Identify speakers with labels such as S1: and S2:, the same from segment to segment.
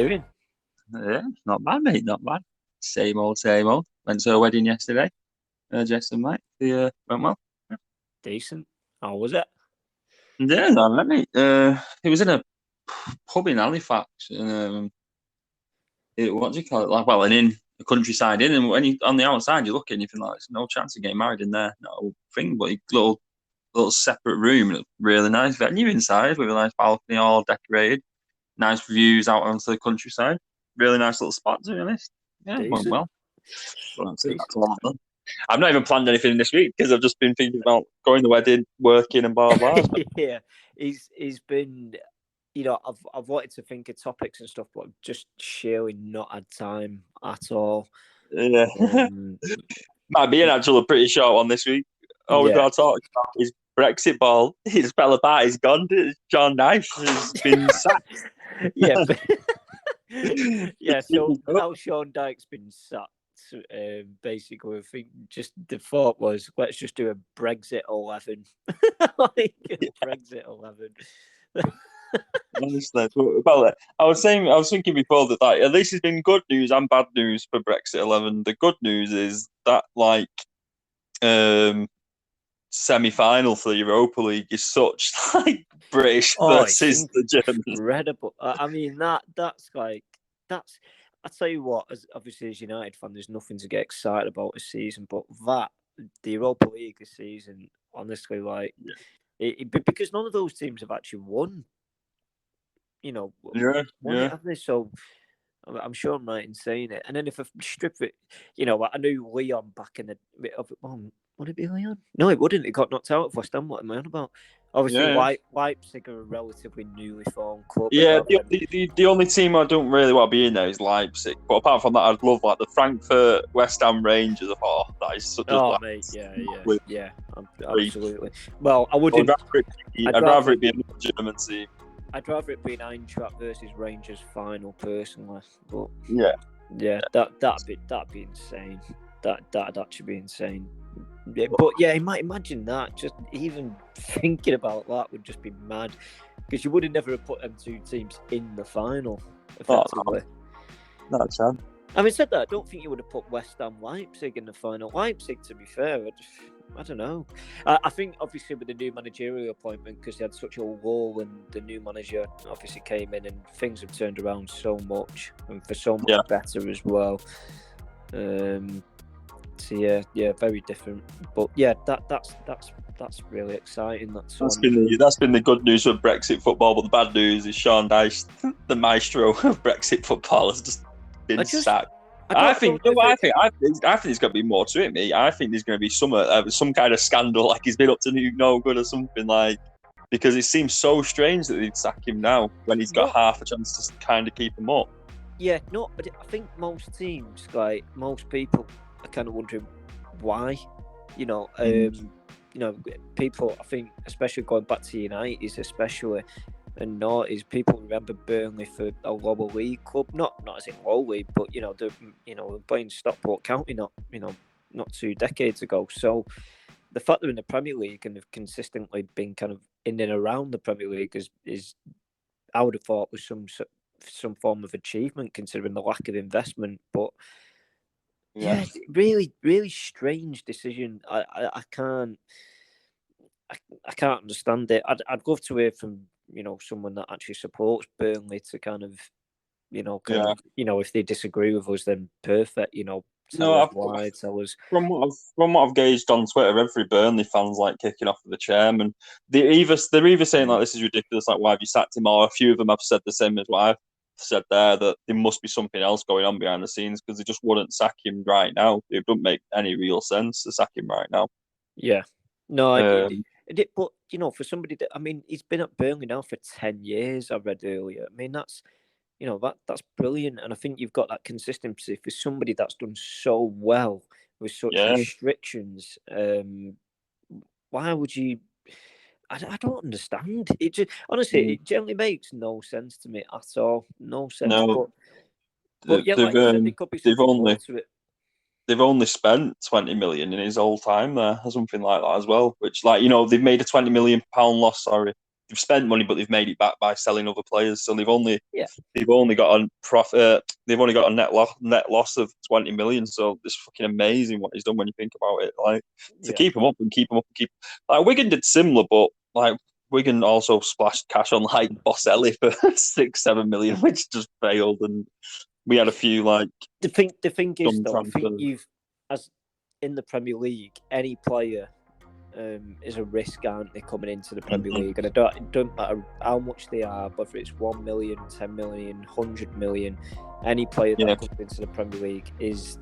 S1: doing?
S2: Yeah, not bad, mate. Not bad. Same old, same old. Went to a wedding yesterday. Jess and Mike. The went well.
S1: Decent. How was it?
S2: Yeah, no, mate. It was in a pub in Halifax, and what do you call it? Like, well, an inn, a countryside inn. And when you on the outside, you look in, you think like, there's no chance of getting married in there, no thing. But a little separate room, and really nice venue inside with a nice balcony, all decorated, nice views out onto the countryside. Really nice little spot, to be honest. Yeah, went
S1: Decent.
S2: well. That's it. That's
S1: Decent.
S2: all I've done. I've not even planned anything this week because I've just been thinking about going to the wedding, working, and blah blah.
S1: Yeah, he's been. I've wanted to think of topics and stuff, but I've just surely not had time at all.
S2: Yeah, might be an actual pretty short one this week. All we've
S1: Yeah.
S2: got to talk about is Brexit ball. His fella party's gone. John Dyche has been sacked.
S1: Yeah. Yeah. So now Sean Dyke's been sacked. Basically, I think just the thought was, let's just do a Brexit 11. Brexit 11.
S2: Honestly, well, I was thinking before that at least it's been good news and bad news for Brexit 11. The good news is that semi-final for the Europa League is such like British versus the Germans.
S1: Incredible. I mean that's. I tell you what, obviously as United fan, there's nothing to get excited about this season, but the Europa League this season, honestly, because none of those teams have actually won. Won it, have they? So I'm sure I'm right in saying it. And then if I strip it, I knew Leon back in the. Would it be Leon? No, it wouldn't. It got knocked out of West Ham. What am I on about? Obviously, Leipzig are a relatively newly formed club.
S2: Yeah, the only team I don't really want to be in there is Leipzig. But apart from that, I'd love the Frankfurt, West Ham, Rangers. That is such a
S1: mate, yeah, absolutely. Well, I wouldn't.
S2: I'd rather it be a German team.
S1: I'd rather it be an Eintracht versus Rangers final, personally. But that'd be insane. That'd actually be insane. Yeah, but yeah, imagine that. Just even thinking about that would just be mad, because you would have never put them two teams in the final. Effectively,
S2: not a chance.
S1: Having said that, I don't think you would have put West Ham Leipzig in the final. Leipzig, to be fair, I don't know. I think obviously with the new managerial appointment, because they had such a lull, and the new manager obviously came in, and things have turned around so much, and for so much better as well. So yeah, very different. But yeah, that's really exciting. That's
S2: been the good news for Brexit football. But the bad news is Sean Dyche, the maestro of Brexit football, has just been sacked. I think there's going to be more to it, mate. I think there's going to be some kind of scandal, like he's been up to no good or something, because it seems so strange that they'd sack him now when he's got half a chance to kind of keep him up.
S1: Yeah, no, but I think most teams, most people, are kind of wondering why. People, I think, especially going back to United, especially. And noughties, people remember Burnley for a lower league club, not as in low league, but they're playing Stockport County not 2 decades ago. So the fact they're in the Premier League and have consistently been kind of in and around the Premier League is I would have thought was some form of achievement, considering the lack of investment. But yeah, really, really strange decision. I can't understand it. I'd love to hear from someone that actually supports Burnley to kind of if they disagree with us, then perfect. Tell us why. Tell us.
S2: From what I've gauged on Twitter, every Burnley fan's kicking off with the chairman. They're either saying this is ridiculous, why have you sacked him? Or a few of them have said the same as what I've said there, that there must be something else going on behind the scenes, because they just wouldn't sack him right now. It doesn't make any real sense to sack him right now.
S1: Yeah, no, but for somebody that, he's been at Burnley now for 10 years. I read earlier. That's that's brilliant, and I think you've got that consistency for somebody that's done so well with such restrictions. Why would you? I don't understand. It just honestly, it generally makes no sense to me at all. No sense.
S2: No,
S1: but yeah, like you said, there could be something more to it.
S2: They've only spent 20 million in his whole time there, or something like that as well. Which, they've made a 20 million pound loss. Sorry, spent money, but they've made it back by selling other players. So they've only
S1: Yeah.
S2: got a profit. They've only got a net loss of 20 million. So it's fucking amazing what he's done when you think about it. Like to keep him up. Like Wigan did similar, but like Wigan also splashed cash on like Boselli for 6-7 million, which just failed, and we had a few like.
S1: The thing is though, I
S2: transfers.
S1: think you've as in the Premier League, any player is a risk, aren't they, coming into the Premier League? And it don't matter how much they are, whether it's 1 million, 10 million, 100 million, any player that comes into the Premier League is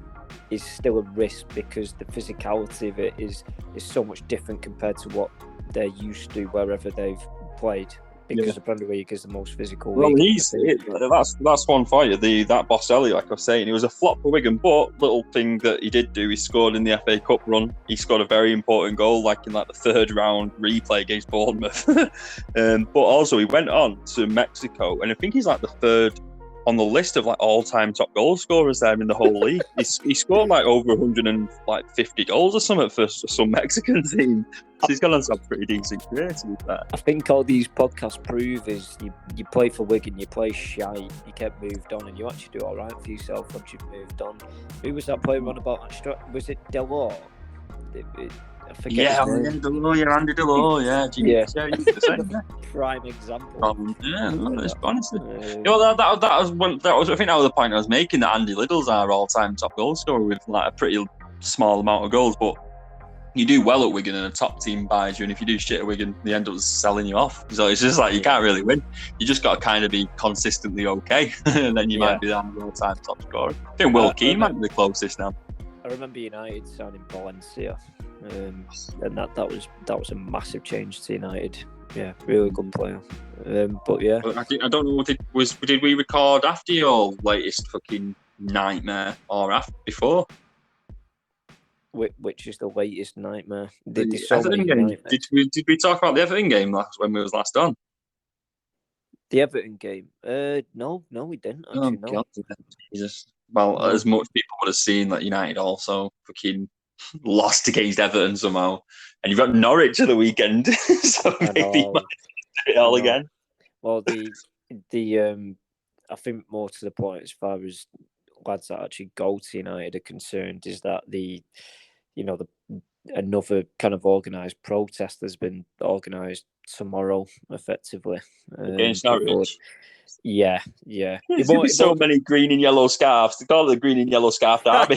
S1: still a risk because the physicality of it is so much different compared to what they're used to wherever they've played. Because the Premier League is the most physical league.
S2: That's one for you. That Boselli, like I was saying, he was a flop for Wigan, but little thing that he did do, he scored in the FA Cup run. He scored a very important goal, like in like the third round replay against Bournemouth. But also he went on to Mexico, and I think he's like the third on the list of like all-time top goal scorers there in the whole league. He scored like over 150 goals or something for some Mexican team. So he's got on some pretty decent career, to be fair.
S1: I think all these podcasts prove is you play for Wigan, you play shite, you get moved on, and you actually do all right for yourself once you've moved on. Who was that player on about? Was it Delors? I forget.
S2: Andy Delors,
S1: Prime example.
S2: Honestly. That was I think that was the point I was making, that Andy Liddell's our all-time top goal scorer with like a pretty small amount of goals, but you do well at Wigan and a top team buys you, and if you do shit at Wigan, they end up selling you off. So it's just like you can't really win. You just got to kind of be consistently okay, and then you might be the all-time top scorer. I think Will Keane might be the closest now.
S1: I remember United signing Valencia, and that was a massive change to United. Yeah, really good player. But yeah,
S2: I don't know. Did we record after your latest fucking nightmare or before?
S1: Which is the latest nightmare?
S2: Did we talk about the Everton game when we was last on?
S1: The Everton game? No, we didn't. Actually, no.
S2: God, Jesus. Well, as much people would have seen that United also fucking lost against Everton somehow, and you've got Norwich at the weekend, so maybe you might do it all again.
S1: Well, the I think more to the point, as far as lads that actually go to United are concerned, is that another kind of organised protest has been organised tomorrow, effectively.
S2: Against Norwich?
S1: Yeah.
S2: There's going to be so many green and yellow scarves. They call it the green and yellow scarf derby.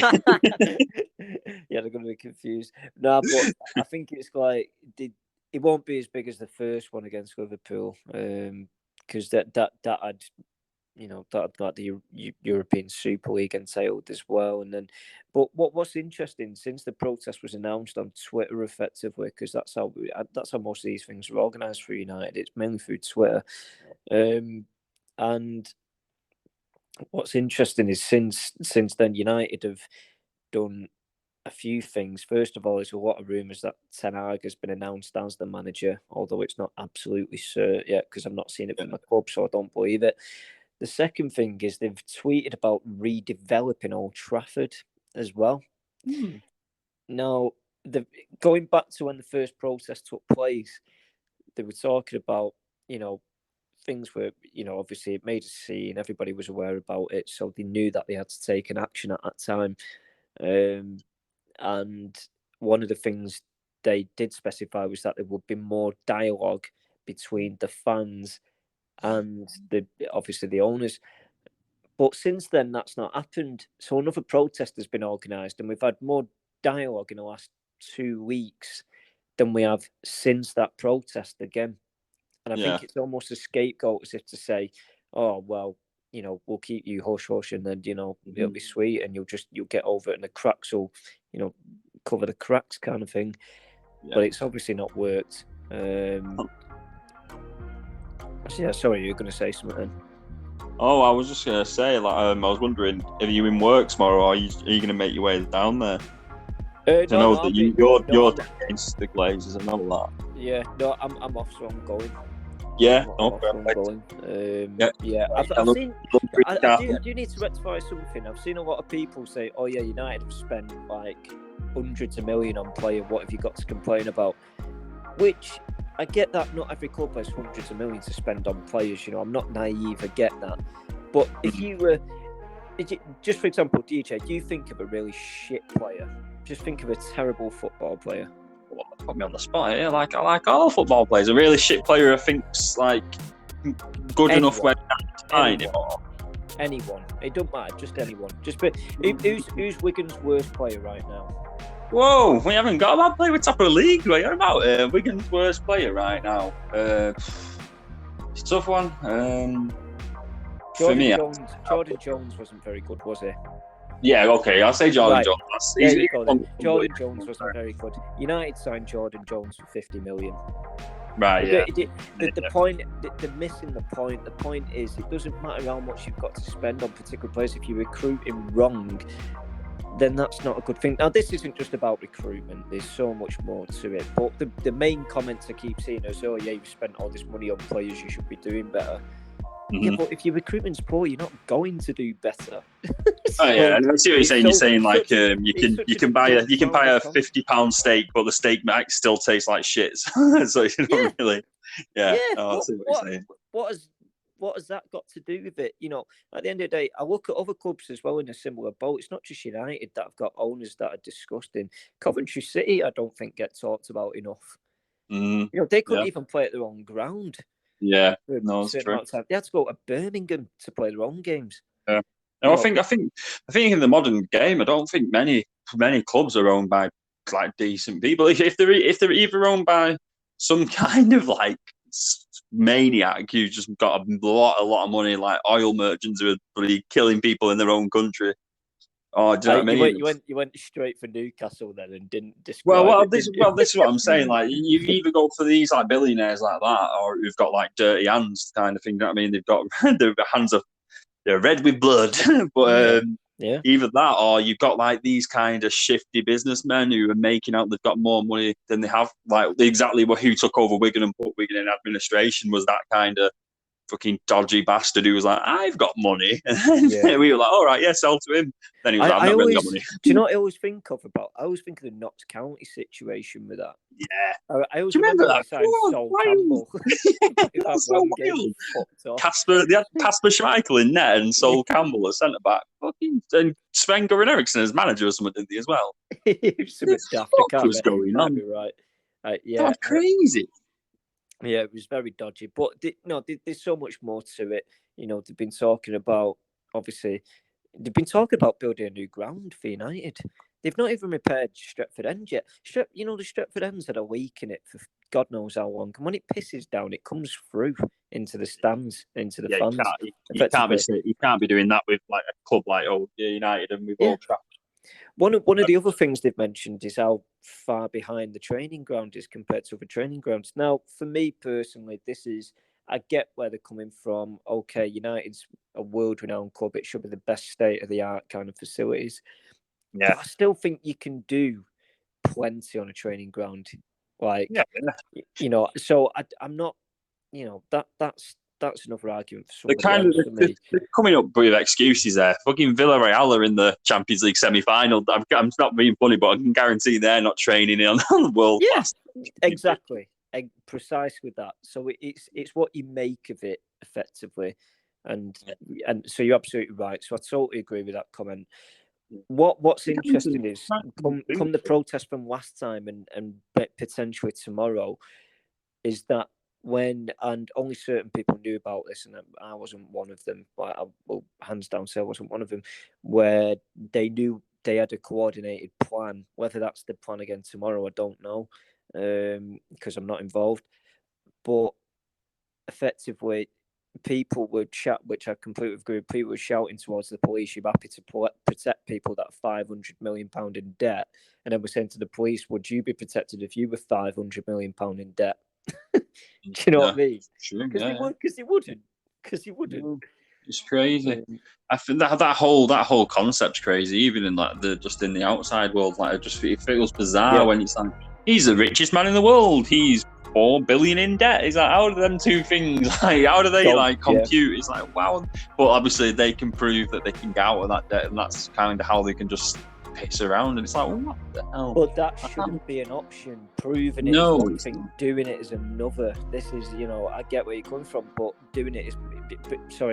S1: Yeah, they're going to be confused. No, but I think it's like it won't be as big as the first one against Liverpool, because that had that got the European Super League entailed as well. And then, but what's interesting, since the protest was announced on Twitter, effectively, because that's how most of these things are organised for United. It's mainly through Twitter. And what's interesting is since then, United have done a few things. First of all, there's a lot of rumours that Ten Hag has been announced as the manager, although it's not absolutely certain yet because I've not seen it from the club, so I don't believe it. The second thing is they've tweeted about redeveloping Old Trafford as well. Now, going back to when the first protest took place, they were talking about, things were, obviously it made a scene, everybody was aware about it, so they knew that they had to take an action at that time. And one of the things they did specify was that there would be more dialogue between the fans and obviously the owners. But since then, that's not happened. So another protest has been organised, and we've had more dialogue in the last 2 weeks than we have since that protest again. And I think it's almost a scapegoat, as if to say, oh, well, we'll keep you hush, and then, it'll be sweet, and you'll get over it, and the cracks will, cover the cracks kind of thing. Yeah. But it's obviously not worked. Yeah, sorry, you're going to say something then.
S2: Oh, I was just going to say, I was wondering, are you in work tomorrow, or are you going to make your way down there? I know that you're against the Glazers, I know that.
S1: Yeah, no, I'm off, so I'm going.
S2: Yeah,
S1: I do need to rectify something. I've seen a lot of people say, oh yeah, United have spent like hundreds of million on player, what have you got to complain about? Which I get that not every club has hundreds of millions to spend on players. You know, I'm not naive. I get that. But if you were, just for example, DJ, do you think of a really shit player? Just think of a terrible football player.
S2: Well, put me on the spot here. Like, I like all football players. A really shit player, I think's like good enough where to find him.
S1: Anyone. It don't matter. Just anyone. Who's Wigan's worst player right now?
S2: Whoa, we haven't got a bad player with top of the league. What are you about? Wigan's worst player right now. It's a tough one. For me,
S1: Jordan Jones wasn't very good, was he?
S2: Yeah, okay, I'll say Jordan Jones.
S1: Jordan Jones wasn't very good. United signed Jordan Jones for 50 million.
S2: Right, yeah.
S1: The point, they're missing the point. The point is, it doesn't matter how much you've got to spend on particular players. If you're recruiting wrong, then that's not a good thing. Now, this isn't just about recruitment. There's so much more to it. But the main comments I keep seeing is, oh, yeah, you've spent all this money on players, you should be doing better. Mm-hmm. Yeah, but if your recruitment's poor, you're not going to do better.
S2: So, oh yeah, I see what you're saying. You're saying like you can buy a £50 steak, but the steak might still taste like shit. So you don't really, I see what you're saying.
S1: What has that got to do with it? You know, at the end of the day, I look at other clubs as well in a similar boat. It's not just United that have got owners that are disgusting. Coventry City, I don't think get talked about enough.
S2: Mm,
S1: you know, they couldn't even play at their own ground.
S2: Yeah, no, it's true.
S1: They had to go to Birmingham to play their own games.
S2: Yeah, no, I think in the modern game, I don't think many clubs are owned by like decent people. If they're either owned by some kind of like maniac who's just got a lot of money, like oil merchants who are really killing people in their own country. Oh, do you know what I mean?
S1: You went straight for Newcastle then and didn't
S2: describe this is what I'm saying. Like you either go for these like billionaires like that, or who've got like dirty hands kind of thing. You know what I mean? They've got their hands they're red with blood. But either that, or you've got like these kind of shifty businessmen who are making out they've got more money than they have. Like exactly who took over Wigan and put Wigan in administration was that kind of fucking dodgy bastard who was like, I've got money. And we were like, all right, sell to him. Then he was like, I've not really got money.
S1: Do you know what I always think of about? I always think of the Notts County situation with that.
S2: Yeah.
S1: I always
S2: remember that?
S1: Sol Campbell.
S2: That's so wild. They had Kasper Schmeichel in net and Sol Campbell as centre back. Fucking and Sven-Göran Eriksson as manager or something, didn't he as well?
S1: What
S2: was going on?
S1: Right.
S2: That's crazy.
S1: Yeah, it was very dodgy. But there's so much more to it. You know, they've been talking about, obviously, building a new ground for United. They've not even repaired Stretford End yet. The Stretford End's had a leak in it for God knows how long. And when it pisses down, it comes through into the stands, into the fans.
S2: You can't be doing that with like a club like United and with Old Trafford.
S1: One of the other things they've mentioned is how far behind the training ground is compared to other training grounds. Now, for me personally, I get where they're coming from. Okay, United's a world-renowned club. It should be the best state-of-the-art kind of facilities.
S2: Yeah.
S1: But I still think you can do plenty on a training ground. So I'm not, that's another argument for
S2: they're coming up with excuses there. Fucking Villarreal are in the Champions League semi-final. I'm not being funny, but I can guarantee they're not training on the world class.
S1: Exactly. Precisely that. So it's what you make of it effectively, and so you're absolutely right. So I totally agree with that comment. What's interesting is come the protest from last time and potentially tomorrow, is that and only certain people knew about this, and I wasn't one of them. But I will hands down say I wasn't one of them. Where they knew they had a coordinated plan. Whether that's the plan again tomorrow, I don't know, because I'm not involved. But effectively, people would shout, which I completely agree with. People were shouting towards the police, "You're happy to protect people that are £500 million in debt," and then we're saying to the police, "Would you be protected if you were £500 million in debt?" Do you know what I mean? Because he wouldn't.
S2: It's crazy. I think that whole concept's crazy. Even in like just in the outside world, like it feels bizarre when it's like he's the richest man in the world. He's $4 billion in debt. It's like, how do them two things how do they compute? It's like, wow. But obviously they can prove that they can get out of that debt, and that's kind of how they can just piss around, and it's like, well, what the hell?
S1: But that shouldn't be an option. Proving it
S2: No,
S1: is one
S2: it's
S1: thing,
S2: not.
S1: doing it is another. This is, I get where you're coming from, but doing it is,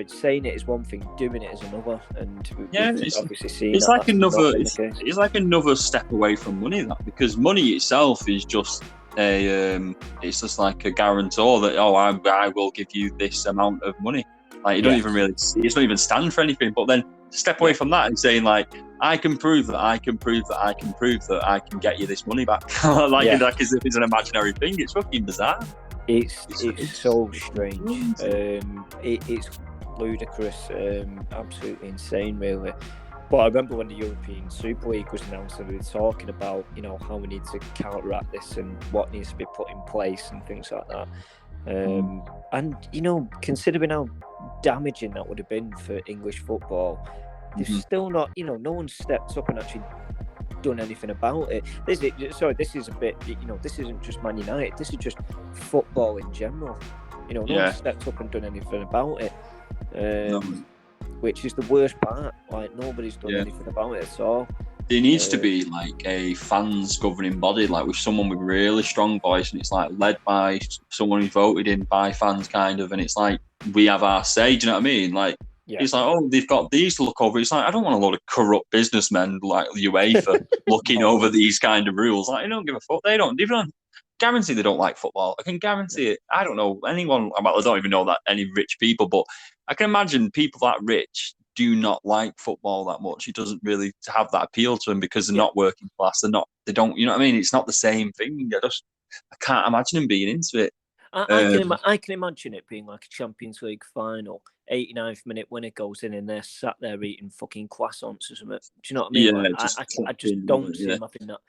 S1: saying it is one thing, doing it is another. And we've obviously seen
S2: it's
S1: that
S2: like
S1: that's not
S2: another.
S1: been the case.
S2: It's like another step away from money, that, because money itself is just it's just like a guarantor that I will give you this amount of money. Like, you don't even really, it's not even stand for anything. But then step away from that and saying, like, I can prove that I can get you this money back. like as if it's an imaginary thing. It's fucking bizarre.
S1: It's so strange. It's ludicrous. Absolutely insane, really. But I remember when the European Super League was announced, and we were talking about, how we need to counteract this and what needs to be put in place and things like that. And considering how damaging that would have been for English football, there's still not, no one stepped up and actually done anything about it. This is a bit, this isn't just Man United. This is just football in general. No one stepped up and done anything about it. Which is the worst part. Like, nobody's done anything about it at all.
S2: There needs to be like a fans governing body, like with someone with really strong voice, and it's like led by someone who's voted in by fans, kind of, and it's like we have our say. Do you know what I mean? Like, it's like, they've got these to look over. It's like, I don't want a lot of corrupt businessmen like UEFA looking over these kind of rules. Like, I don't give a fuck. They don't guarantee they don't like football. I can guarantee it. I don't know anyone. Well, I don't even know that any rich people, but I can imagine people that rich do not like football that much. It doesn't really have that appeal to them because they're not working class. They don't, you know what I mean? It's not the same thing. I can't imagine them being into it.
S1: I can imagine it being like a Champions League final. 89th minute winner goes in and they're sat there eating fucking croissants or something. Do you know what I mean?
S2: Yeah,
S1: I just don't see them having that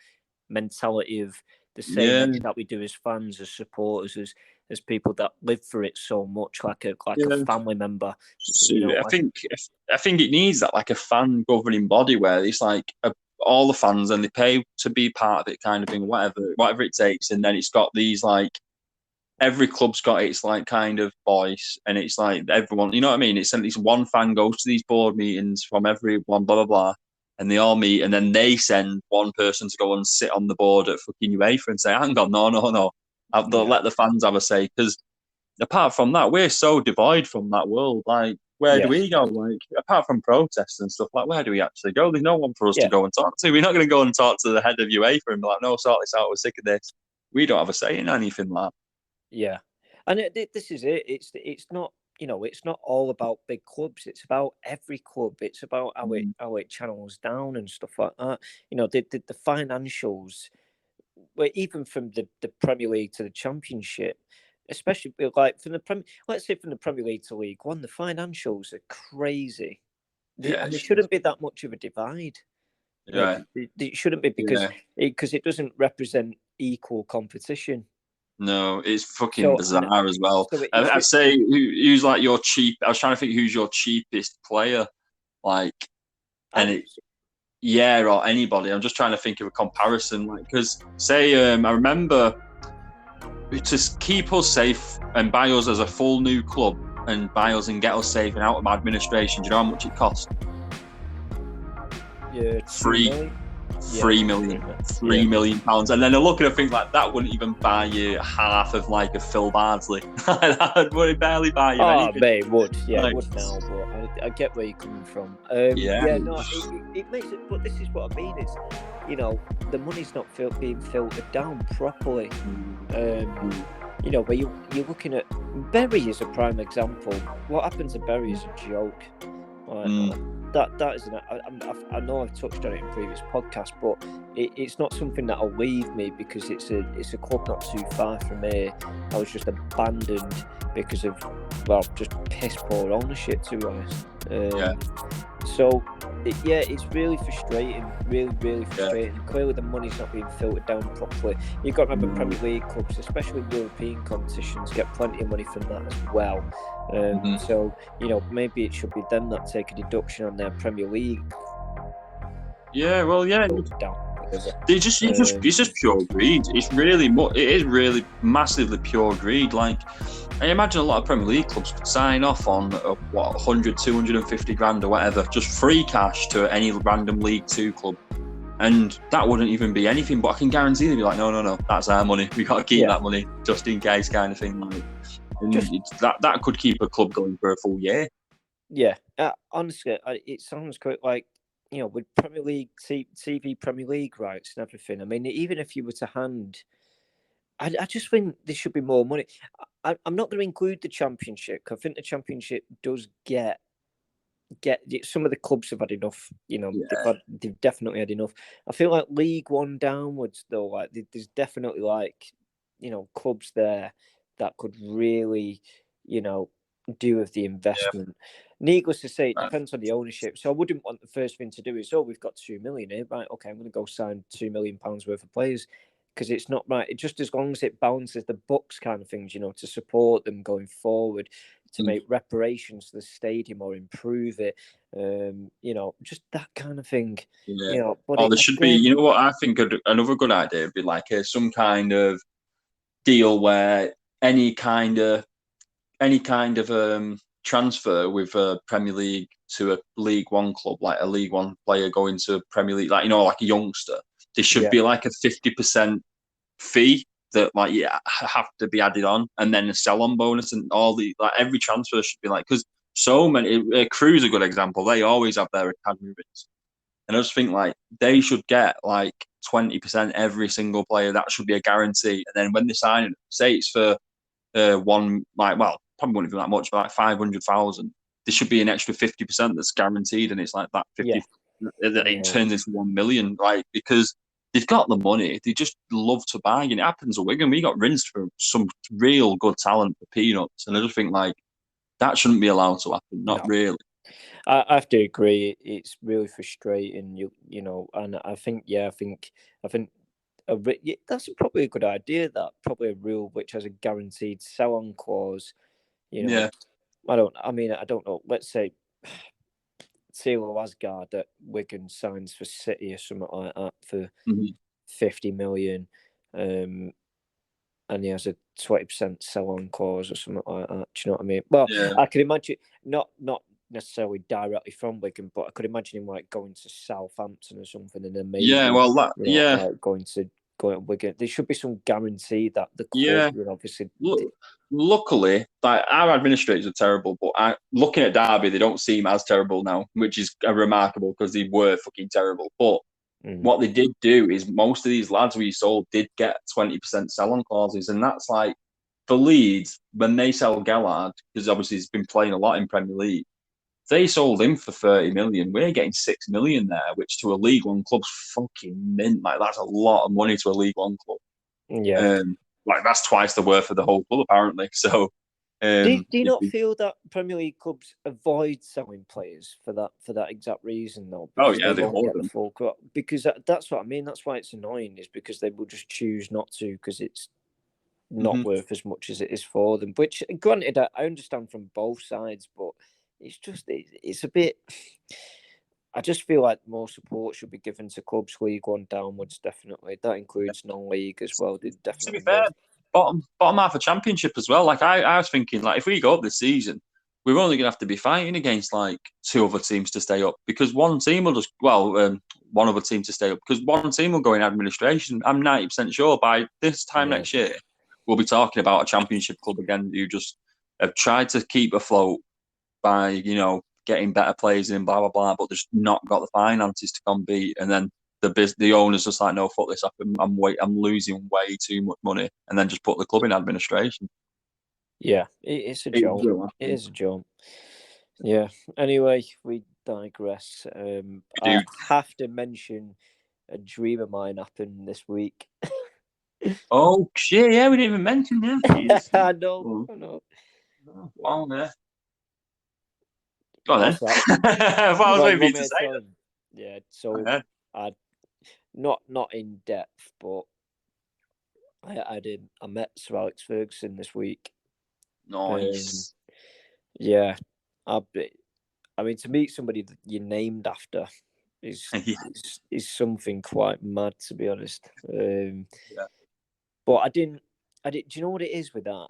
S1: mentality of the same that we do as fans, as supporters, as people that live for it so much, like a family member.
S2: So, I think it needs that, like a fan governing body where it's like all the fans and they pay to be part of it, kind of thing, whatever it takes, and then it's got these like. Every club's got its like kind of voice, and it's like everyone, you know what I mean? It's at least one fan goes to these board meetings from everyone, blah blah blah, and they all meet, and then they send one person to go and sit on the board at fucking UEFA and say, "Hang on, no, they'll let the fans have a say." Because apart from that, we're so devoid from that world. Like, where do we go? Like, apart from protests and stuff, like, where do we actually go? There's no one for us to go and talk to. We're not going to go and talk to the head of UEFA and be like, "No, sort this out. We're sick of this." We don't have a say in anything like that.
S1: Yeah, and this is it. It's not, it's not all about big clubs. It's about every club. It's about how it channels down and stuff like that. The financials, well, even from the Premier League to the Championship, especially like from the let's say from the Premier League to League One, the financials are crazy. And there shouldn't be that much of a divide.
S2: Yeah,
S1: it shouldn't be because it doesn't represent equal competition.
S2: No, it's fucking bizarre as well. I'd say who's like your cheap. I was trying to think who's your cheapest player, like, or anybody. I'm just trying to think of a comparison, like, because say I remember to keep us safe and buy us as a full new club and buy us and get us safe and out of administration. Do you know how much it cost?
S1: Yeah,
S2: £3 million pounds, and then I look at a thing like that wouldn't even buy you half of like a Phil Bardsley. That would barely buy you anything.
S1: It would, it would now, but I get where you're coming from. It makes it, but this is what I mean. It's the money's not being filtered down properly. Where you're looking at Bury is a prime example. What happened to Bury is a joke. That is I know I've touched on it in previous podcasts, but it's not something that'll leave me because it's a club not too far from here. I was just abandoned because of just piss poor ownership, to be honest. So it's really frustrating, really frustrating. Clearly the money's not being filtered down properly. You've got to remember Premier League clubs, especially European competitions, get plenty of money from that as well. So maybe it should be them that take a deduction on their Premier League.
S2: It's just pure greed. It is really massively pure greed. Like, I imagine a lot of Premier League clubs could sign off on 100, 250 grand or whatever, just free cash to any random League Two club, And that wouldn't even be anything, but I can guarantee they'd be like, no, that's our money. We got to keep that money just in case, kind of thing. Like, and that could keep a club going for a full year.
S1: Yeah, honestly, it sounds quite like, with Premier League, TV Premier League rights and everything. I mean, even if you were to hand, I just think there should be more money. I'm not going to include the Championship, because I think the Championship does get some of the clubs have had enough. They've definitely had enough. I feel like League One downwards, though, like there's definitely clubs there that could really, do with the investment. Needless to say, it depends on the ownership. So I wouldn't want the first thing to do is, we've got 2 million here, right? Okay, I'm going to go sign £2 million worth of players, because it's not right. It just, as long as it balances the books, kind of things, to support them going forward, to make reparations to the stadium or improve it, just that kind of thing.
S2: Yeah.
S1: But
S2: there should be. You know what I think another good idea would be like some kind of deal where any kind of transfer with a Premier League to a League One club, like a League One player going to Premier League, like a youngster, there should be like a 50% fee that have to be added on, and then a sell-on bonus, and all the every transfer should be because so many. Crew's a good example. They always have their academy bids, and I just think they should get 20% every single player. That should be a guarantee, and then when they sign it, say it's for one probably wouldn't be that much, but 500,000. There should be an extra 50% that's guaranteed, and it's that 50. It turns into 1 million, because they've got the money. They just love to buy. And it happens at Wigan. We got rinsed for some real good talent for peanuts, and I just think that shouldn't be allowed to happen. Not really.
S1: I have to agree. It's really frustrating. And I think that's probably a good idea. That probably a rule which has a guaranteed sell-on clause. I don't know. Let's say Tilo Asgard at Wigan signs for City or something like that for 50 million, and he has a 20% sell-on clause or something like that. Do you know what I mean? Well, I can imagine not necessarily directly from Wigan, but I could imagine him going to Southampton or something, and then maybe going to Wigan. There should be some guarantee that the club, obviously.
S2: Luckily, our administrators are terrible, but looking at Derby, they don't seem as terrible now, which is remarkable because they were fucking terrible. But what they did do is most of these lads we sold did get 20% sell-on clauses, and that's for Leeds when they sell Gellard, because obviously he's been playing a lot in Premier League. They sold him for 30 million. We're getting 6 million there, which to a League One club's fucking mint. That's a lot of money to a League One club.
S1: Yeah.
S2: That's twice the worth of the whole club, apparently. So,
S1: do you not feel that Premier League clubs avoid selling players for that exact reason, though?
S2: Because they
S1: won't get the full crop. Because that's what I mean. That's why it's annoying, is because they will just choose not to, because it's not worth as much as it is for them. Which, granted, I understand from both sides, but it's a bit. I just feel like more support should be given to clubs League One downwards. Definitely, that includes non-league as well. Definitely.
S2: To be fair, bottom half of Championship as well. I was thinking, if we go up this season, we're only going to have to be fighting against two other teams to stay up, because one team will one other team to stay up, because one team will go in administration. I'm 90% sure by this time next year we'll be talking about a Championship club again who just have tried to keep afloat by getting better players in, blah blah blah, but just not got the finances to compete, and then the owners just no, fuck this up. I'm losing way too much money, and then just put the club in administration.
S1: Yeah, it's a joke. It is a joke. Yeah. Anyway, we digress. I have to mention a dream of mine happened this week.
S2: Oh shit! Yeah, we didn't even mention that.
S1: I know.
S2: Wow, yeah. Go on then. What I was waiting for you to say.
S1: Yeah, so I not in depth, but I met Sir Alex Ferguson this week.
S2: Nice.
S1: Yeah, I mean, to meet somebody that you're named after is something quite mad, to be honest. But I didn't. Do you know what it is with that?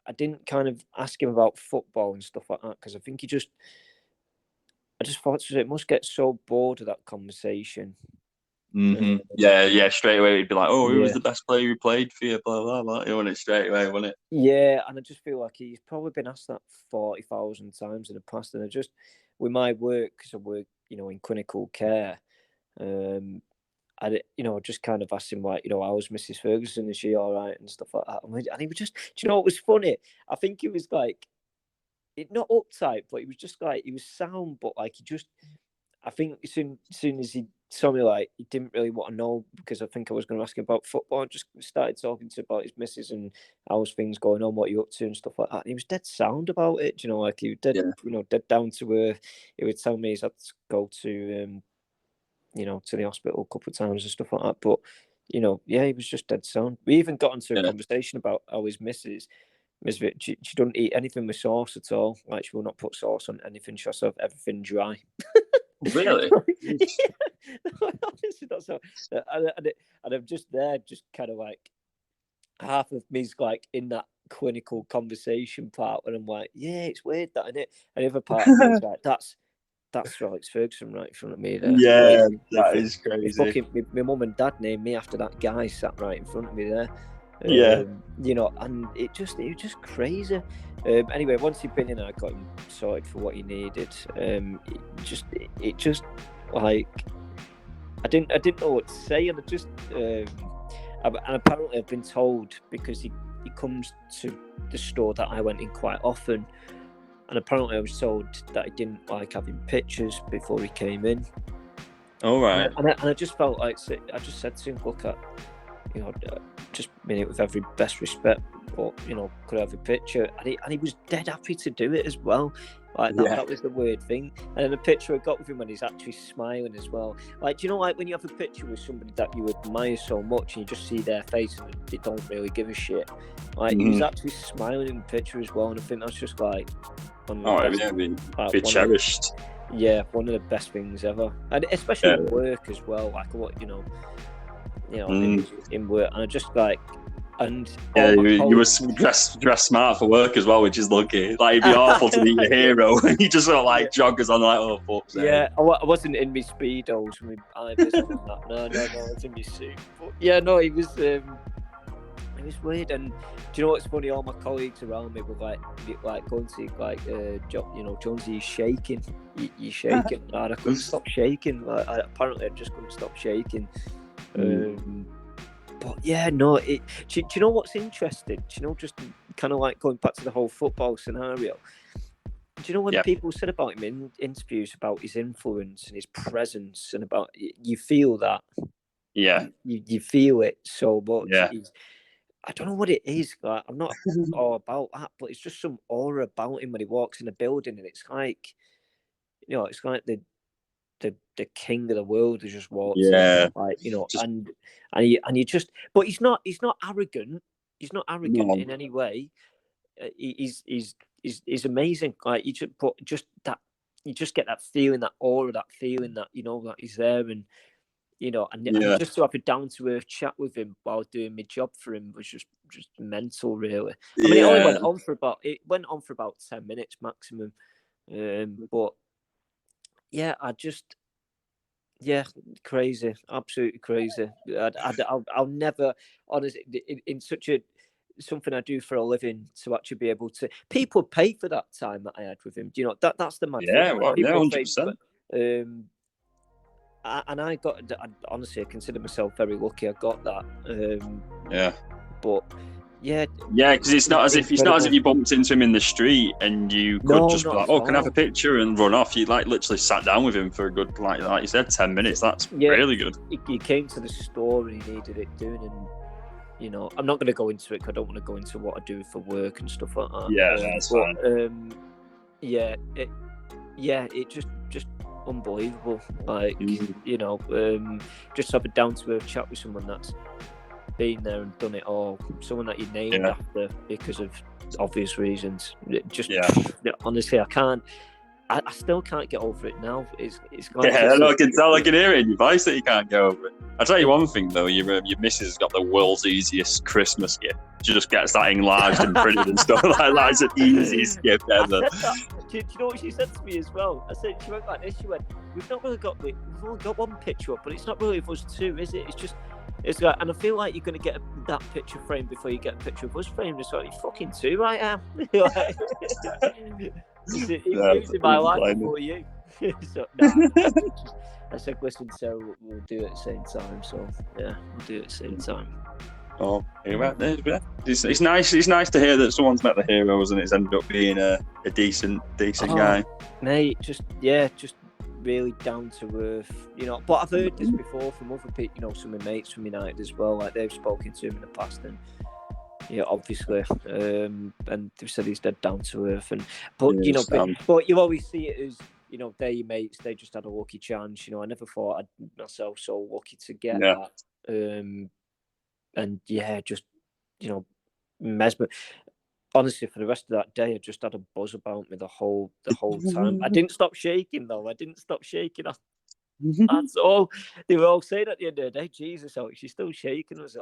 S1: I didn't kind of ask him about football and stuff like that, because I think I just thought it must get so bored of that conversation.
S2: Mm-hmm. Yeah. Straight away, it'd be like, "Oh, who was
S1: Yeah.
S2: the best player who played for you?" Blah blah blah. You want it straight away, wouldn't it?
S1: Yeah, and I just feel like he's probably been asked that 40,000 times in the past, and with my work, because I work, in clinical care, I just kind of asked him, like, how's Mrs. Ferguson? Is she all right and stuff like that? And he was just, do you know what was funny? I think he was like, not uptight, but he was just like, he was sound, but like I think as soon as he saw me, like, he didn't really want to know, because I think I was going to ask him about football. I just started talking to him about his missus and how's things going on, what you up to and stuff like that. And he was dead sound about it. Like he was dead, dead down to earth. He would tell me he's had to go to, to the hospital a couple of times and stuff like that. But, he was just dead sound. We even got into a conversation about how his missus, she doesn't eat anything with sauce at all. Like, she will not put sauce on anything. She'll have everything dry.
S2: Really?
S1: Honestly, that's how. And I'm just there, just kind of like, half of me's like in that clinical conversation part, and I'm like, yeah, it's weird that, isn't it? And the other part of me is like, that's Alex Ferguson right in front of me there.
S2: Yeah,
S1: like,
S2: that is crazy.
S1: My mum and dad named me after that guy sat right in front of me there.
S2: Yeah.
S1: And it was just crazy. Anyway, once he'd been in, I got him sorted for what he needed. It just like, I didn't know what to say, and I just and apparently I've been told, because he comes to the store that I went in quite often, and apparently I was told that he didn't like having pictures before he came in.
S2: All right.
S1: And I just felt like, I just said to him, look, just mean it with every best respect, but could I have a picture? And he was dead happy to do it as well. Like that was the weird thing. And then the picture I got with him when he's actually smiling as well. Like, like when you have a picture with somebody that you admire so much and you just see their face and they don't really give a shit. Like, he was actually smiling in the picture as well, and I think that's just like
S2: be cherished.
S1: One of the best things ever, and especially at work as well. Like, what in work, and I just like. And
S2: you were dressed smart for work as well, which is lucky. Like, it'd be awful to be a hero and you just sort of like joggers on, like, oh fuck's sake.
S1: Yeah, I wasn't in my speedos with my eye-vis on that. No, I was in my suit. But yeah, no, it was weird. And do you know what's funny? All my colleagues around me were like going to like, Jonesy, you're shaking. You're shaking. I couldn't stop shaking. Apparently, I just couldn't stop shaking. But yeah, no. Do you know what's interesting? Do you know, just kind of like going back to the whole football scenario? Do you know when people said about him in interviews about his influence and his presence, and about, you feel that?
S2: Yeah.
S1: You feel it so much.
S2: Yeah.
S1: I don't know what it is. Like, I'm not all about that, but it's just some aura about him when he walks in a building, and it's like, it's like the king of the world has just walked in, like, and you just, but he's not arrogant. He's not arrogant in any way. He's amazing. Like, you just get that feeling, that aura, that feeling that that he's there, and and just to have a down to earth chat with him while doing my job for him was just mental, really. I mean, it only went on for about 10 minutes maximum, but. Yeah, crazy, absolutely crazy. I'll never, honestly, in such something I do for a living, to actually be able to. People pay for that time that I had with him. Do you know that's the mad thing.
S2: Well, 100%.
S1: And I honestly, I consider myself very lucky. I got that. But. Yeah,
S2: because it's not as if you bumped into him in the street and you could just be like, "Oh, can I have a picture?" and run off. You like literally sat down with him for a good, like you said, 10 minutes. That's really good.
S1: He came to the store and he needed it doing, and I'm not going to go into it because I don't want to go into what I do for work and stuff like that.
S2: Yeah, that's fine.
S1: It just unbelievable. Like, just have a down to earth chat with someone that's been there and done it all, someone that you named after because of obvious reasons. Honestly, I still can't get over it now. It's like,
S2: I can tell, I can hear it in your voice that you can't get over it. I'll tell you one thing though, your missus has got the world's easiest Christmas gift. She just gets that enlarged and printed and stuff like that. It's the easiest gift ever.
S1: you know what she said to me as well? I said, she went like this. She went, we've only got one picture up, but it's not really of us two, is it? It's like, and I feel like you're going to get that picture framed before you get a picture of us framed. It's like, you fucking two, I am. Like, it was in my life before you. So, I said, listen, so we'll do it at the same time. So, yeah, we'll do it at the same time.
S2: Oh, it's nice. It's nice to hear that someone's met the heroes and it's ended up being a decent guy.
S1: Mate, just really down to earth, you know. But I've heard this before from other people, you know, some of my mates from United as well. Like they've spoken to him in the past, and yeah, obviously, and they've said he's dead down to earth. But you always see it as, you know, they're your mates. They just had a lucky chance. You know, I never thought I'd myself so lucky to get that. And yeah, just, you know, mesmer. Honestly, for the rest of that day, I just had a buzz about me the whole time. I didn't stop shaking though. That's all. They were all saying at the end of the day, Jesus, Alex, she's still shaking. I was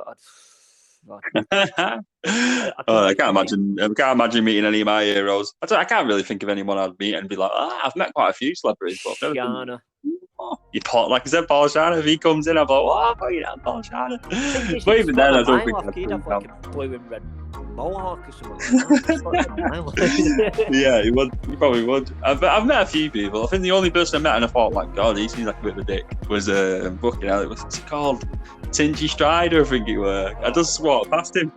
S1: like,
S2: I can't imagine meeting any of my heroes. I can't really think of anyone I'd meet and be like, I've met quite a few celebrities, but
S1: Shana.
S2: Like I said, Paul Shana, if he comes in, I'm like, you know, Paul Shana. But even then, I don't think
S1: he'd have like a blue and red mohawk or something like that.
S2: Yeah, he probably would. I've met a few people. I think the only person I met and I thought, like, God, he seems like a bit of a dick, was fucking hell, what's he called? Tingy Strider, I think it were. I just walked past him,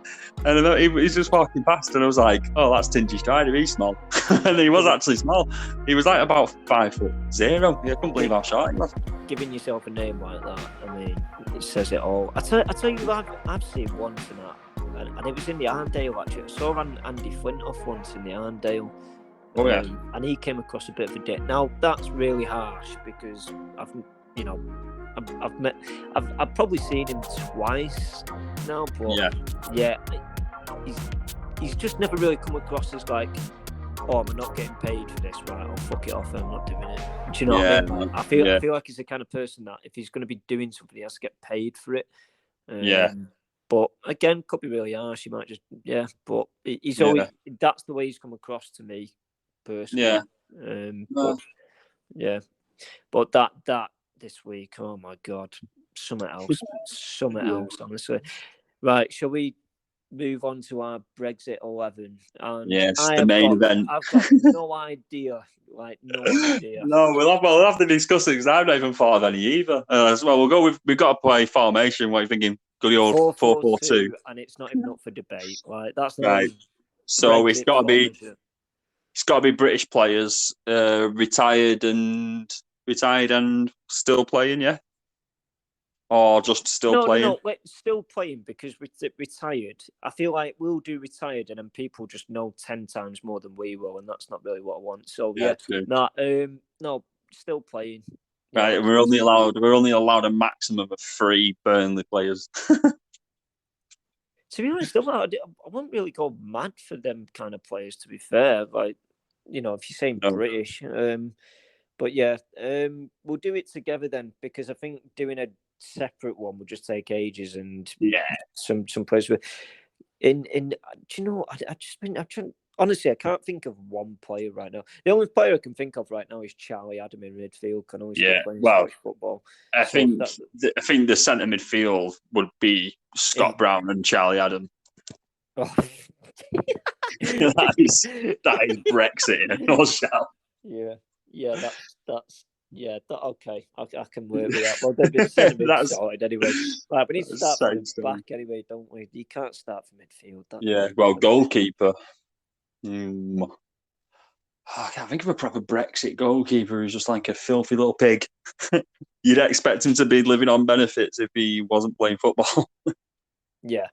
S2: and he's just walking past, and I was like, "Oh, that's Tingy Strider. He's small," and he was actually small. He was like about 5'0". I couldn't believe how short he was.
S1: Giving yourself a name like that, I mean, it says it all. I tell you, I've seen one tonight, and it was in the Arndale actually. I saw Andy Flintoff once in the Arndale.
S2: Oh yeah,
S1: and he came across a bit of a dick. Now that's really harsh because I've probably seen him twice now, but yeah, he's just never really come across as like, oh, I'm not getting paid for this, right? I'll fuck it off. I'm not doing it. Do you know what I mean? I feel like he's the kind of person that if he's going to be doing something, he has to get paid for it. But again, could be really harsh. He might just but he's always that's the way he's come across to me personally. But that this week, oh my God, something else, honestly. Right, shall we move on to our Brexit 11? And
S2: yes, the main event.
S1: I've got no idea.
S2: No, we'll have to discuss it because I've not even thought of any either. As well, we've got to play formation. What are you thinking? Good old 4-4-2,
S1: and it's not even up for debate. Like that's not
S2: right. So it's got to be British players, retired and still playing, yeah, or just still playing.
S1: No, still playing because retired. I feel like we'll do retired, and then people just know 10 times more than we will, and that's not really what I want. So no, still playing.
S2: Right, we're only allowed a maximum of 3 Burnley players.
S1: To be honest, I wouldn't really go mad for them kind of players. To be fair, like, you know, if you're saying British, but yeah, we'll do it together then, because I think doing a separate one would just take ages, and some players were in. Do you know? I'm trying. Honestly, I can't think of one player right now. The only player I can think of right now is Charlie Adam in midfield. I know he's still playing Scottish football.
S2: I think the centre midfield would be Scott Brown and Charlie Adam.
S1: Oh.
S2: that is Brexit in a nutshell. Okay. I can work with that. Well, they've been sorted anyway. Right, we need to start from the back anyway, don't we? You can't start from midfield. Goalkeeper. I can't think of a proper Brexit goalkeeper who's just like a filthy little pig. You'd expect him to be living on benefits if he wasn't playing football.
S1: Yeah.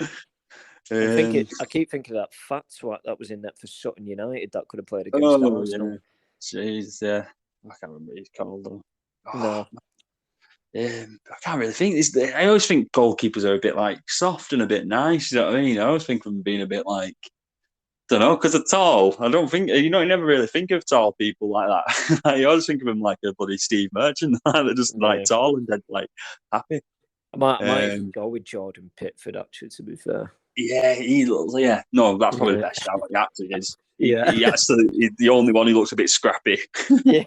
S1: I keep thinking of that fat swat that was in that for Sutton United that could have played against Arsenal.
S2: Jeez, yeah. I can't remember what he's called though.
S1: No.
S2: I can't really think. I always think goalkeepers are a bit like soft and a bit nice. You know what I mean? I always think of them being a bit like, don't know, because they're tall. I don't think you never really think of tall people like that. You always think of them like a bloody Steve Merchant. They're just like tall and dead, like happy.
S1: I might go with Jordan Pickford actually. To be fair.
S2: Yeah, he looks. Yeah, no, that's probably the best shout. He actually is.
S1: Yeah.
S2: He actually he's the only one who looks a bit scrappy.
S1: Yeah.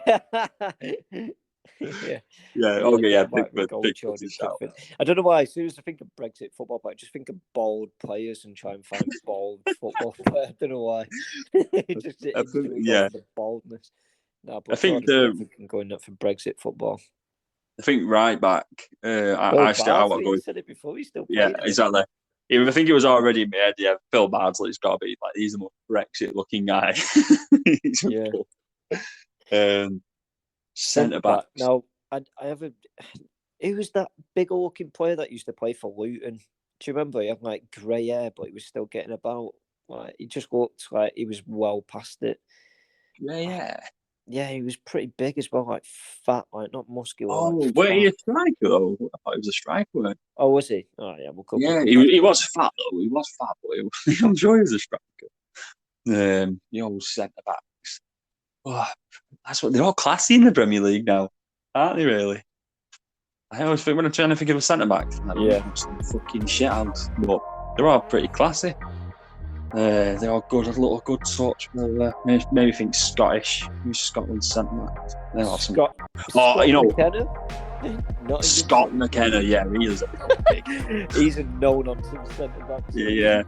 S1: Yeah.
S2: Yeah. Okay. Yeah.
S1: Michael
S2: Pickford's a
S1: Goldchurch.
S2: shout.
S1: I don't know why. As soon as I think of Brexit football, but I just think of bald players and try and find bald football players. I don't know why. Just instantly go for the baldness. No, but
S2: I think
S1: going up for Brexit football.
S2: I think right back. I
S1: want to
S2: go.
S1: Said it before. He still
S2: Yeah, exactly. I think it was already in my head. Yeah, Phil Bardsley's got to be like he's the most Brexit-looking guy.
S1: Yeah.
S2: Centre back.
S1: Now, I have a. Who was that big-looking player that used to play for Luton? Do you remember? He had like grey hair, but he was still getting about. Like he just looked like he was well past it.
S2: Yeah.
S1: Yeah, he was pretty big as well, like fat, like not muscular.
S2: Oh,
S1: like
S2: were he a striker though? I thought he was a striker.
S1: Oh, was he? Oh, yeah.
S2: He was fat though. He was fat, but I'm sure he was a striker. The old centre backs. Oh, that's what they're all classy in the Premier League now, aren't they? Really? I always think when I'm trying to think of a centre back, some fucking shit house, but they're all pretty classy. They're all good, a little good touch. Maybe think Scottish. Who's Scotland's centre back? They're awesome.
S1: Scott
S2: McKenna. Scott McKenna, yeah, he is.
S1: He's a no-nonsense centre back.
S2: Yeah.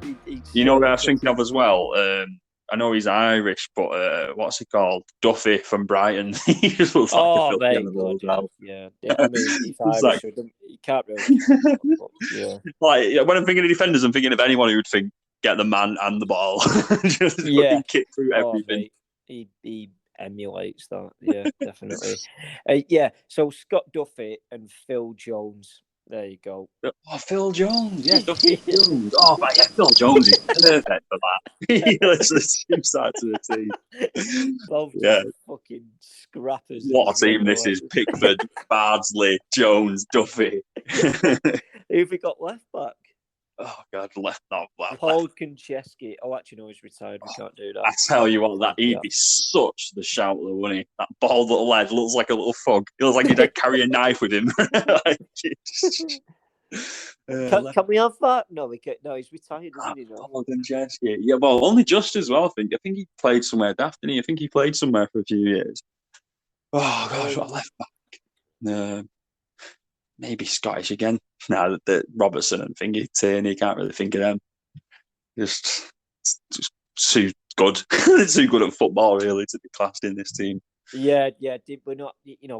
S2: You know what I was thinking of as well? I know he's Irish, but what's he called? Duffy from Brighton. He just looks like a filthy animal.
S1: Yeah. I mean, he's Irish, so he can't really. Yeah.
S2: Like when I'm thinking of defenders, I'm thinking of anyone who would think get the man and the ball, just fucking kick through everything.
S1: He emulates that. Yeah, definitely. So Scott Duffy and Phil Jones. There you go.
S2: Oh, Phil Jones. Yeah, Duffy Jones. Oh, right, yeah, Phil Jones is perfect for that. Let's assume that to the team.
S1: Both fucking scrappers.
S2: What a team this is. Pickford, Bardsley, Jones, Duffy.
S1: Who've we got left back?
S2: Oh, God, left.
S1: Paul Konchesky. Oh, actually, no, he's retired. We can't do that.
S2: I tell you what, he'd be such the shout, though, wouldn't he? That bald little head looks like a little fog. He looks like he'd carry a knife with him.
S1: Can we have that? No, we can't. No, he's retired, isn't he?
S2: Paul Konchesky. Yeah, well, only just as well, I think. I think he played somewhere daft, didn't he? I think he played somewhere for a few years. Oh, gosh, what a left back. Maybe Scottish again. Now that Robertson and Thingy, Tierney, can't really think of them. Just too good. Too good at football, really, to be classed in this team.
S1: Yeah. We're not,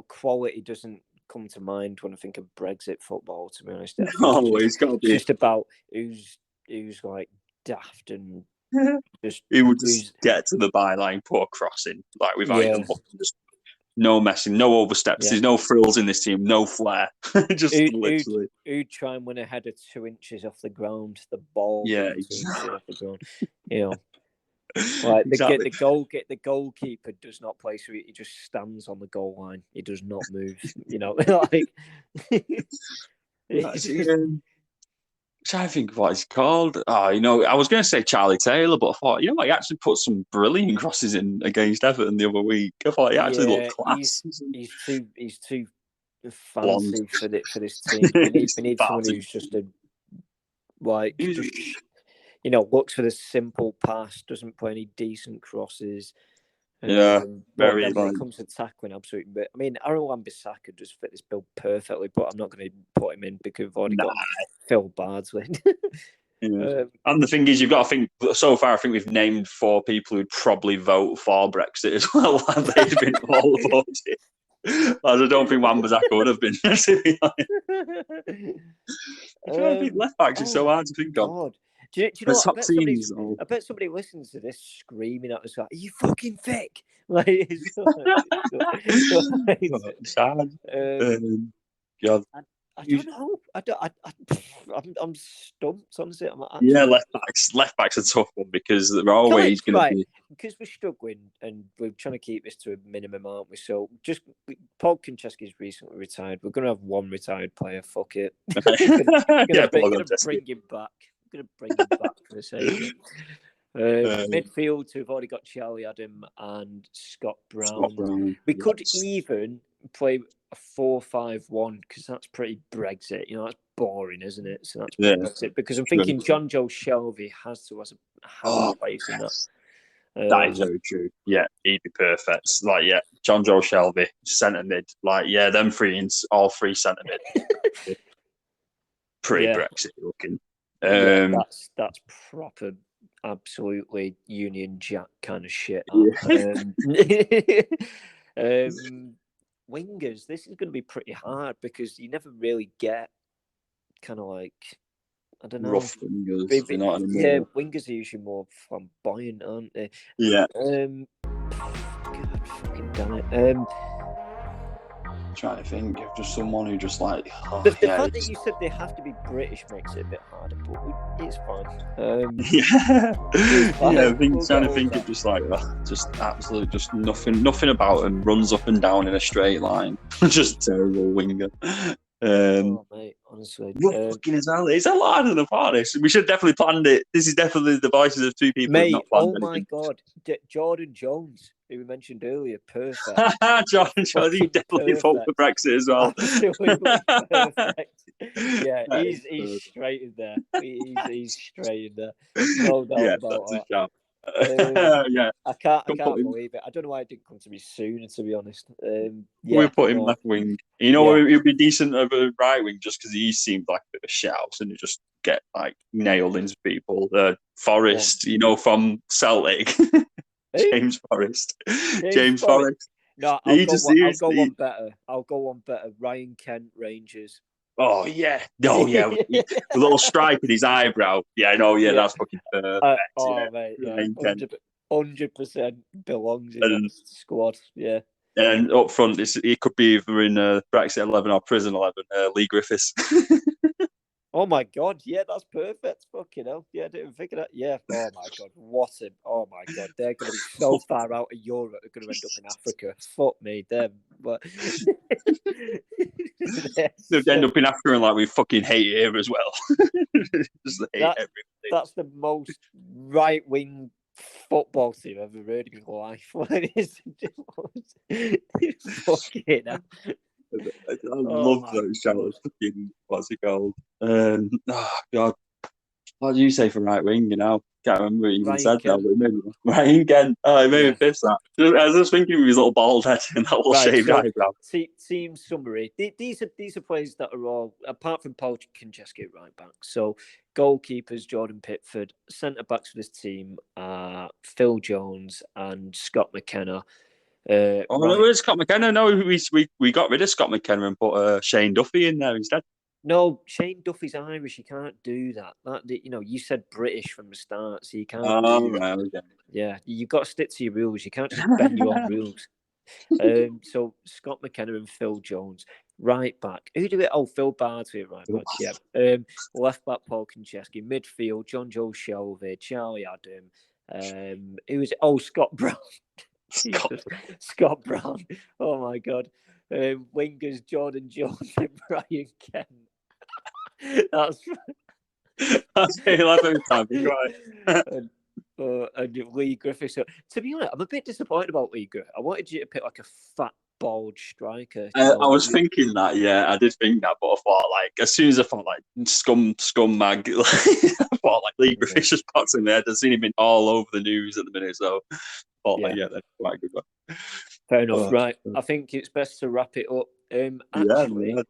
S1: quality doesn't come to mind when I think of Brexit football, to be honest.
S2: It's got to be.
S1: Just about who's like daft and just.
S2: He would just get to the byline, put a cross in, like without even looking. Just no messing, no oversteps. Yeah. There's no frills in this team, no flair. Just literally.
S1: Who'd try and win a header 2 inches off the ground? The ball.
S2: Yeah,
S1: exactly. Off the ground. Like the goalkeeper does not play, so he just stands on the goal line. He does not move.
S2: Trying to think of what he's called. I was going to say Charlie Taylor, but I thought, he actually put some brilliant crosses in against Everton the other week. I thought he actually looked class.
S1: He's too fancy for this team. We need someone who's just looks for the simple pass, doesn't play any decent crosses.
S2: Very.
S1: When it comes to tackling, absolutely. But I mean, Aaron Wan-Bissaka does fit this bill perfectly, but I'm not going to put him in because we've already got Phil Bardsley.
S2: And the thing is, you've got to think. So far, I think we've named 4 people who'd probably vote for Brexit as well. And they've been all voted. I don't think Wan-Bissaka would have been. To be honest. Left backs is so hard to think of.
S1: Do you know? I bet somebody listens to this screaming at us like, "Are you fucking thick?" Like,
S2: sad. God.
S1: I don't know. I'm stumped, honestly.
S2: Left backs are a tough one because they're always going to be.
S1: Because we're struggling and we're trying to keep this to a minimum, aren't we? So Paul Konchesky's recently retired. We're going to have one retired player. Fuck it. We're going to bring him back. Going to bring him back for a second. Midfield, we've already got Charlie Adam and Scott Brown. We could even play a 4-5-1 because that's pretty Brexit. That's boring, isn't it? So that's Brexit because I'm thinking John Joe Shelby has a place in that.
S2: That is very true. Yeah, he'd be perfect. Like, yeah, John Joe Shelby, centre mid. Like, yeah, them three, all three centre mid. Pretty
S1: Yeah.
S2: Brexit looking.
S1: Yeah, that's proper, absolutely Union Jack kind of shit. Wingers, this is going to be pretty hard because you never really get kind of like, I don't know,
S2: rough wingers. They're not anymore.
S1: Yeah, wingers are usually more flamboyant, aren't they?
S2: Yeah.
S1: God, fucking damn it.
S2: Trying to think of just someone who just like
S1: The fact that you said they have to be British makes it a bit harder, but it's fine.
S2: I think trying to think of just like just absolutely just nothing about him runs up and down in a straight line. Just terrible winger.
S1: Oh mate, honestly,
S2: fucking as hell. It's a lot harder than party. We should have definitely planned it. This is definitely the voices of two people who've not planned anything.
S1: My god, Jordan Jones, who we mentioned earlier, perfect.
S2: Jordan Jones, he definitely fought for Brexit as well.
S1: Absolutely perfect. Yeah, he's straight in there. He's straight in there. No doubt about that.
S2: Yeah,
S1: I can't believe it. I don't know why it didn't come to me sooner, to be honest.
S2: We put him left wing. You know, he'd be decent over right wing just because he seemed like a bit of a shit house and he just get like nailed into people. Forrest, you know, from Celtic, James Forrest. James Forrest.
S1: No, I'll go one better. Ryan Kent, Rangers.
S2: Oh yeah, a little stripe in his eyebrow. Yeah, I know. Yeah, that's fucking perfect.
S1: Mate, 100% belongs in that squad. Yeah.
S2: And up front, he could be either in Brexit 11 or Prison 11. Lee Griffiths.
S1: Oh my god, yeah, that's perfect. Fucking hell, yeah, I didn't even think of that. Yeah, oh my god, oh my god, they're going to be so far out of Europe, they're going to end up in Africa. Fuck me, them. But
S2: they'd end up in Africa and like we fucking hate it here as well. Just hate everything.
S1: That's the most right wing football team I've ever heard in my life. What is fucking hell.
S2: I love those channels. What's it called? Oh God, what did you say for right wing? You know, can't remember what you even said now. Ryan Kent. Oh, it made me piss that. I was just thinking of his little bald head and that little shaved eyebrow.
S1: Team summary. These are players that are all, apart from Paul Konchesky at right back. So goalkeepers Jordan Pickford, centre backs for this team are Phil Jones and Scott McKenna.
S2: No, it's Scott McKenna. No, we got rid of Scott McKenna and put Shane Duffy in there instead.
S1: No, Shane Duffy's Irish. You can't do that. You said British from the start, so you can't do that.
S2: Right, okay.
S1: Yeah, you've got to stick to your rules. You can't just bend your own rules. So Scott McKenna and Phil Jones, right back. Who do it? Oh, Phil Bardsley at right back. Yeah. Left back Paul Konchesky. Midfield John Joe Shelby, Charlie Adam. Who was it? Oh, Scott Brown. Scott Brown. Oh my god. Wingers Jordan Jones and Brian Kent. That's
S2: 11 times, right.
S1: And Lee Griffiths. So, to be honest, I'm a bit disappointed about Lee Griffiths. I wanted you to pick like a fat, bald striker.
S2: I was thinking that, yeah, I did think that, but I thought like as soon as I thought like scumbag, I thought like Lee Griffiths just pops in there. I've seen him all over the news at the minute, so I thought that's quite a good one.
S1: Fair enough, right? I think it's best to wrap it up.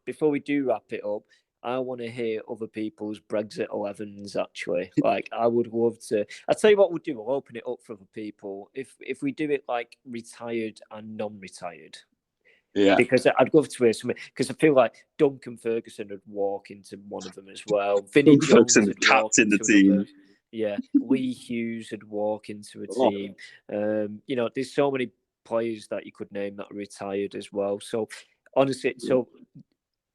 S1: Before we do wrap it up, I want to hear other people's Brexit 11s. Actually, like I would love to. I'll tell you what we'll do. We'll open it up for other people. If we do it like retired and non-retired.
S2: Yeah.
S1: Because I'd love to hear something. Because I feel like Duncan Ferguson would walk into one of them as well. Vinnie Jones would
S2: captain the team.
S1: Yeah. Lee Hughes would walk into a team. There's so many players that you could name that are retired as well. So honestly,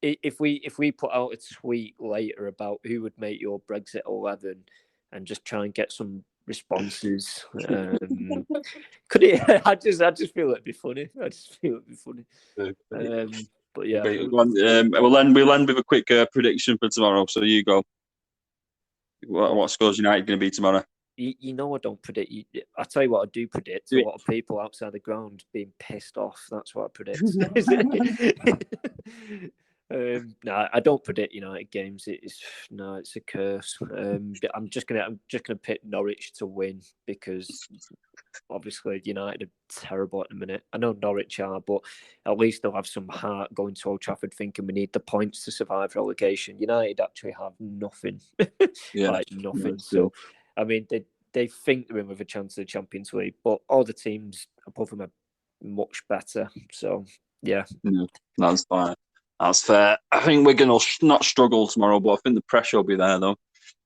S1: if we put out a tweet later about who would make your Brexit 11 and just try and get some responses, could it? I just feel it'd be funny. But yeah,
S2: we'll end with a quick prediction for tomorrow. So you go. What scores United going to be tomorrow?
S1: You know I don't predict. I tell you what I do predict. A lot of people outside the ground being pissed off. That's what I predict. No, I don't predict United games. It's a curse. But I'm just gonna pick Norwich to win because obviously United are terrible at the minute. I know Norwich are, but at least they'll have some heart going to Old Trafford, thinking we need the points to survive relegation. United actually have nothing, like nothing. So, I mean, they think they're in with a chance of the Champions League, but all the teams above them are much better. So, yeah,
S2: that's fine. That's fair. I think Wigan will not struggle tomorrow, but I think the pressure will be there though.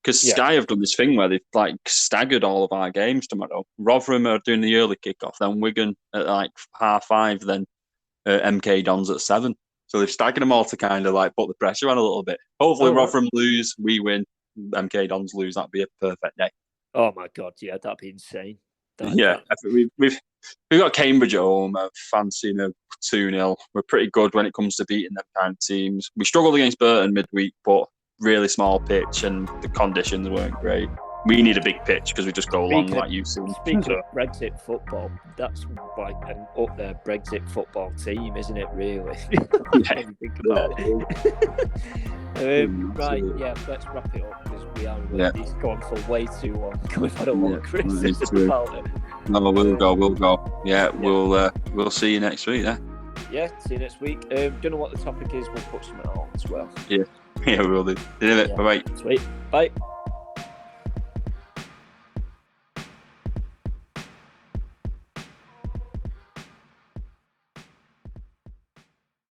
S2: Because Sky have done this thing where they've like staggered all of our games tomorrow. Rotherham are doing the early kickoff, then Wigan at like 5:30, then MK Dons at 7. So they've staggered them all to kind of like put the pressure on a little bit. Hopefully Rotherham lose, we win. MK Dons lose, that'd be a perfect day.
S1: Oh my god, yeah, that'd be insane.
S2: We've got Cambridge at home. Fancying a 2-0. We're pretty good when it comes to beating them kind of teams. We struggled against Burton midweek, but really small pitch and the conditions weren't great. We need a big pitch because we just go along like you've seen.
S1: Speaking of Brexit football, that's like an up there Brexit football team, isn't it? Really? Think about it. Right, let's wrap it up because we are it's gone for way too long. We've had a lot of criticism about it.
S2: No, we'll go. Yeah, we'll see you next week.
S1: Yeah, see you next week. Don't know what the topic is. We'll put some out as well.
S2: Yeah, we'll do. See you in a bit. Bye.
S1: Sweet. Bye.